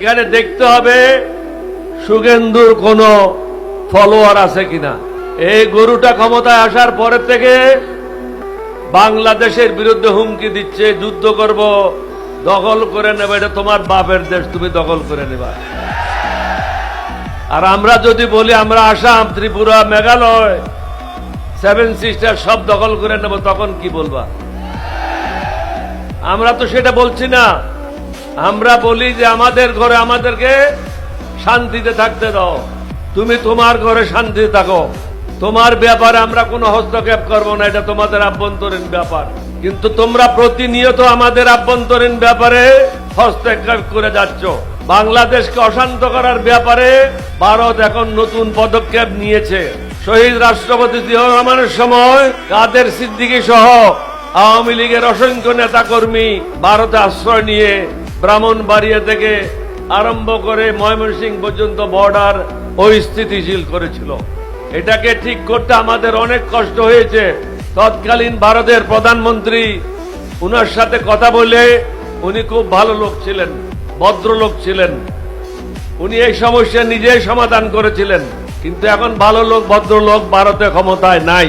এখানে দেখতে হবে সুগেন্দুর কোন ফলোয়ার আছে কিনা। এই গরুটা ক্ষমতায় আসার পরের থেকে বাংলাদেশের বিরুদ্ধে হুমকি দিচ্ছে, যুদ্ধ করব, দখল করে নেবে, এটা তোমার বাপের দেশ, তুমি দখল করে নেবা। আর আমরা যদি বলি আমরা আসাম, ত্রিপুরা, মেঘালয়, সেভেন সিস্টার সব দখল করে নেব, তখন কি বলবা? আমরা তো সেটা বলছি না। আমরা বলি যে আমাদের ঘরে আমাদেরকে শান্তিতে থাকতে দাও, তুমি তোমার ঘরে শান্তিতে থাকো, তোমার ব্যাপারে আমরা কোনো হস্তক্ষেপ করবো না, এটা তোমাদের আভ্যন্তরীণ ব্যাপার। কিন্তু তোমরা প্রতিনিয়ত আমাদের আভ্যন্তরীণ ব্যাপারে হস্তক্ষেপ করে যাচ্ছ। বাংলাদেশকে অশান্ত করার ব্যাপারে ভারত এখন নতুন পদক্ষেপ নিয়েছে। শহীদ রাষ্ট্রপতি জিয়াউর রহমানের সময় কাদের সিদ্দিকী সহ আওয়ামী লীগের অসংখ্য নেতাকর্মী ভারতে আশ্রয় নিয়ে ব্রাহ্মণবাড়িয়া থেকে আরম্ভ করে ময়মনসিংহ পর্যন্ত বর্ডার অস্থিতিশীল করেছিল। এটাকে ঠিক করতে আমাদের অনেক কষ্ট হয়েছে। তৎকালীন ভারতের প্রধানমন্ত্রী, উনার সাথে কথা বলে, উনি খুব ভালো লোক ছিলেন, ভদ্রলোক ছিলেন, উনি এই সমস্যা নিজেই সমাধান করেছিলেন। কিন্তু এখন ভালো লোক, ভদ্রলোক ভারতে ক্ষমতায় নাই।